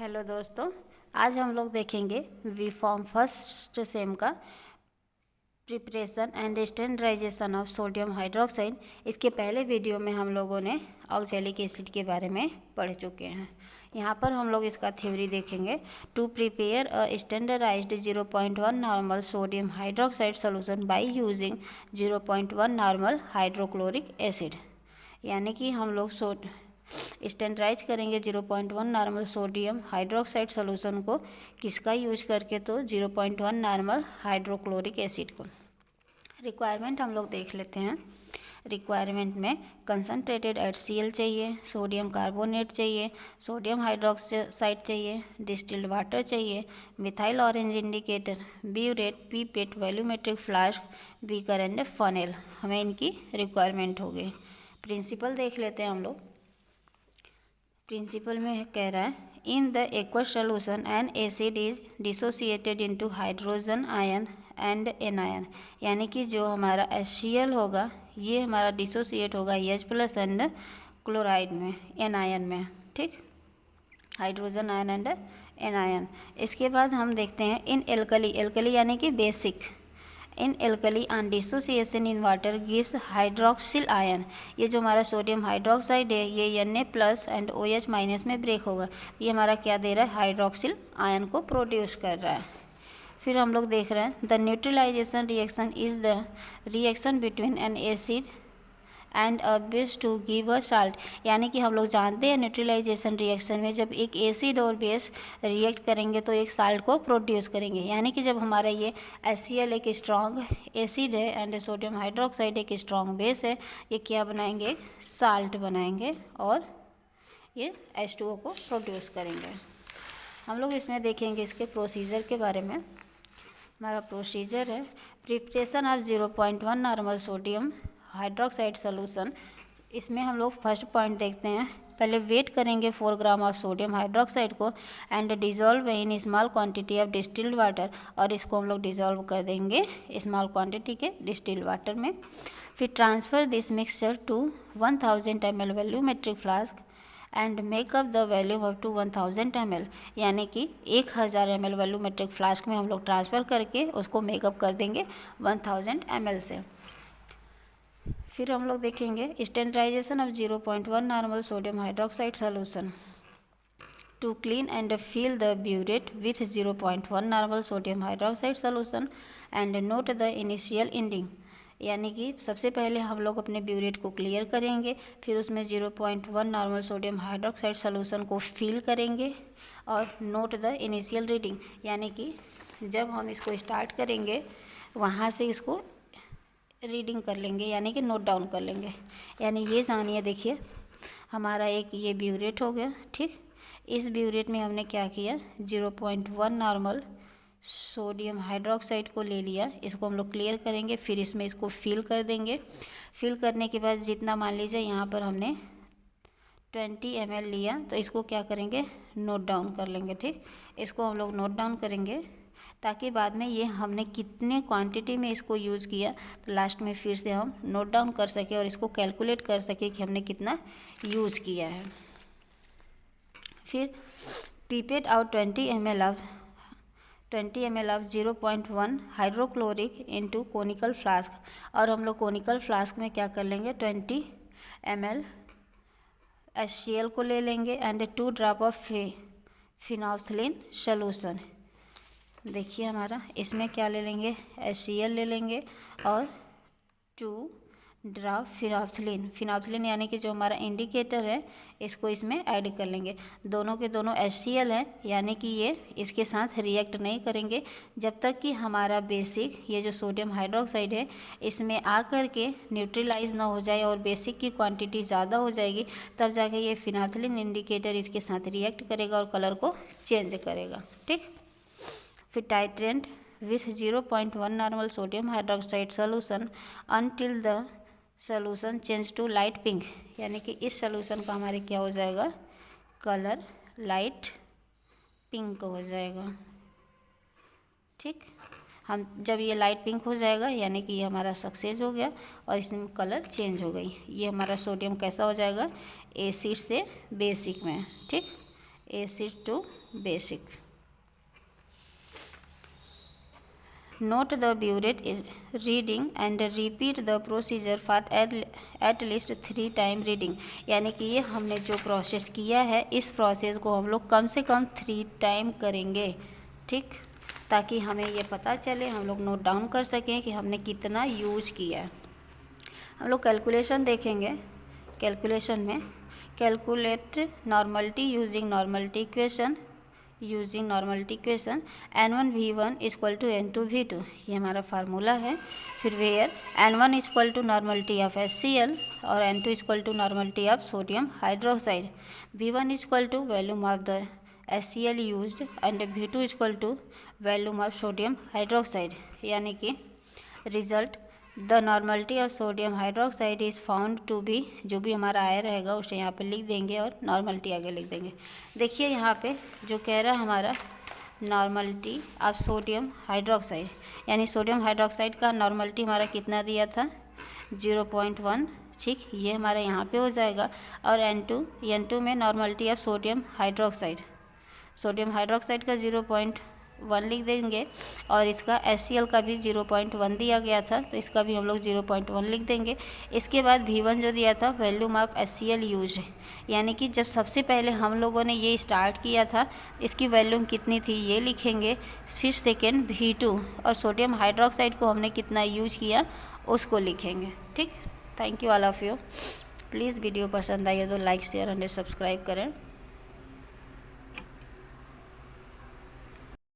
Hello दोस्तों, आज हम लोग देखेंगे वी फॉर्म फर्स्ट सेम का preparation and standardisation of sodium hydroxide. इसके पहले वीडियो में हम लोगों ने ऑक्सैलिक एसिड के बारे में पढ़ चुके हैं। यहाँ पर हम लोग इसका थ्योरी देखेंगे। To prepare a standardised 0.1 normal sodium hydroxide solution by using 0.1 normal hydrochloric acid, यानी कि हम लोग स्टैंडर्डाइज करेंगे 0.1 नॉर्मल सोडियम हाइड्रोक्साइड सोल्यूशन को किसका यूज करके, तो 0.1 नॉर्मल हाइड्रोक्लोरिक एसिड को। रिक्वायरमेंट हम लोग देख लेते हैं। रिक्वायरमेंट में कंसनट्रेटेड HCl चाहिए, सोडियम कार्बोनेट चाहिए, सोडियम हाइड्रोक्साइड चाहिए, डिस्टिल्ड वाटर चाहिए, methyl orange indicator, burette, pipette, volumetric flask, beaker and funnel, हमें इनकी रिक्वायरमेंट हो गई। प्रिंसिपल देख लेते हैं हम लोग। प्रिंसिपल में कह रहा है in the aqueous solution an acid is dissociated into hydrogen ion and anion, यानी कि जो हमारा HCl होगा ये हमारा डिसोसिएट होगा H+ एंड क्लोराइड में, एन आयन में, ठीक, hydrogen ion and anion. इसके बाद हम देखते हैं इन एल्कली, एल्कली यानी कि basic, in alkali on dissociation in water gives hydroxyl ion. ये जो हमारा सोडियम हाइड्रोक्साइड है ये Na+ एंड OH- में ब्रेक होगा, ये हमारा क्या दे रहा है, हाइड्रोक्सिल आयन को प्रोड्यूस कर रहा है। फिर हम लोग देख रहे हैं the neutralisation reaction is the reaction between an acid and a base to give a salt, यानी कि हम लोग जानते हैं न्यूट्रलाइजेशन रिएक्शन में जब एक एसिड और बेस रिएक्ट करेंगे तो एक साल्ट को प्रोड्यूस करेंगे, यानी कि जब हमारा ये HCl एक स्ट्रॉन्ग एसिड है एंड सोडियम हाइड्रोक्साइड एक स्ट्रॉन्ग बेस है, ये क्या बनाएंगे, साल्ट बनाएंगे और ये H2O को प्रोड्यूस करेंगे। हम लोग इसमें देखेंगे इसके प्रोसीजर के बारे में। हमारा प्रोसीजर है preparation of 0.1 normal sodium hydroxide solution. इसमें हम लोग फर्स्ट पॉइंट देखते हैं, पहले वेट करेंगे 4 ग्राम ऑफ सोडियम हाइड्रोक्साइड को and dissolve in small quantity of distilled water, और इसको हम लोग डिज़ोल्व कर देंगे स्मॉल क्वांटिटी के डिस्टिल्ड वाटर में। फिर transfer this mixture to 1000 ml volumetric flask and make up the volume up to 1000 ml, यानी कि 1000 ml वॉल्यूमेट्रिक फ्लास्क में हम लोग ट्रांसफ़र करके उसको मेकअप कर देंगे 1000 ml से। फिर हम लोग देखेंगे standardisation of 0.1 normal sodium hydroxide solution to clean and fill the burette with 0.1 normal sodium hydroxide solution and note the initial ending, यानी कि सबसे पहले हम लोग अपने ब्यूरेट को क्लियर करेंगे, फिर उसमें 0.1 नॉर्मल सोडियम हाइड्रोक्साइड सोल्यूशन को फिल करेंगे और नोट द इनिशियल रीडिंग, यानी कि जब हम इसको स्टार्ट करेंगे वहाँ से इसको रीडिंग कर लेंगे, यानी कि नोट डाउन कर लेंगे। यानी ये जानिए, देखिए हमारा एक ये ब्यूरेट हो गया, ठीक। इस ब्यूरेट में हमने क्या किया, 0.1 नॉर्मल सोडियम हाइड्रोक्साइड को ले लिया, इसको हम लोग क्लियर करेंगे, फिर इसमें इसको फिल कर देंगे। फिल करने के बाद जितना, मान लीजिए यहाँ पर हमने 20 ml लिया, तो इसको क्या करेंगे, नोट डाउन कर लेंगे, ठीक। इसको हम लोग नोट डाउन करेंगे ताकि बाद में ये हमने कितने क्वांटिटी में इसको यूज़ किया तो लास्ट में फिर से हम नोट डाउन कर सकें और इसको कैलकुलेट कर सकें कि हमने कितना यूज़ किया है। फिर pipette out 20 ml of 0.1 hydrochloric into conical flask, और हम लोग कोनिकल फ्लास्क में क्या कर लेंगे, 20 ml HCl को ले लेंगे and 2 drop of phenolphthalein solution. देखिए हमारा इसमें क्या ले लेंगे, HCl ले लेंगे और 2 ड्रॉप फिनोल्फथालीन, यानी कि जो हमारा इंडिकेटर है इसको इसमें ऐड कर लेंगे। दोनों के दोनों HCl हैं, यानी कि ये इसके साथ रिएक्ट नहीं करेंगे जब तक कि हमारा बेसिक ये जो सोडियम हाइड्रोक्साइड है इसमें आकर के न्यूट्रलाइज ना हो जाए और बेसिक की क्वांटिटी ज़्यादा हो जाएगी, तब जाके ये फिनोल्फथालीन इंडिकेटर इसके साथ रिएक्ट करेगा और कलर को चेंज करेगा, ठीक। फिर titrant with 0.1 normal sodium hydroxide solution until the solution change to light pink, यानी कि इस सोल्यूशन का हमारे क्या हो जाएगा, कलर लाइट पिंक हो जाएगा, ठीक। हम जब ये लाइट पिंक हो जाएगा यानी कि ये हमारा सक्सेस हो गया और इसमें कलर चेंज हो गई, ये हमारा सोडियम कैसा हो जाएगा, एसिड से बेसिक में, ठीक, acid to basic. Note the burette reading and repeat the procedure for at least 3 time reading. यानी कि ये हमने जो प्रोसेस किया है इस प्रोसेस को हम लोग कम से कम 3 टाइम करेंगे, ठीक, ताकि हमें ये पता चले, हम लोग नोट डाउन कर सकें कि हमने कितना यूज किया है। हम लोग कैलकुलेशन देखेंगे। कैलकुलेशन में calculate normality using normality equation N1 V1 equal to N2 V2, ये हमारा फार्मूला है। फिर where N1 equal to normality of HCl और N2 equal to normality of sodium hydroxide, V1 equal to volume of the HCl used and V2 equal to volume of sodium hydroxide. यानी कि result the normality of sodium hydroxide is found to be, जो भी हमारा आया रहेगा उसे यहाँ पे लिख देंगे और नॉर्मलिटी आगे लिख देंगे। देखिए यहाँ पे जो कह रहा है हमारा नॉर्मलिटी ऑफ सोडियम हाइड्रोक्साइड, यानी सोडियम हाइड्रोक्साइड का नॉर्मलिटी हमारा कितना दिया था 0.1, ठीक, ये हमारा यहाँ पे हो जाएगा। और N2 में नॉर्मलिटी ऑफ सोडियम हाइड्रोक्साइड का 0.1 लिख देंगे और इसका HCl का भी 0.1 दिया गया था, तो इसका भी हम लोग 0.1 लिख देंगे। इसके बाद V1 जो दिया था वॉल्यूम ऑफ HCl यूज, यानी कि जब सबसे पहले हम लोगों ने ये स्टार्ट किया था इसकी वॉल्यूम कितनी थी ये लिखेंगे। फिर सेकेंड V2 और सोडियम हाइड्रोक्साइड को हमने कितना यूज किया उसको लिखेंगे, ठीक। Thank you all of you. Please video पसंद आई है तो लाइक शेयर एंड सब्सक्राइब करें।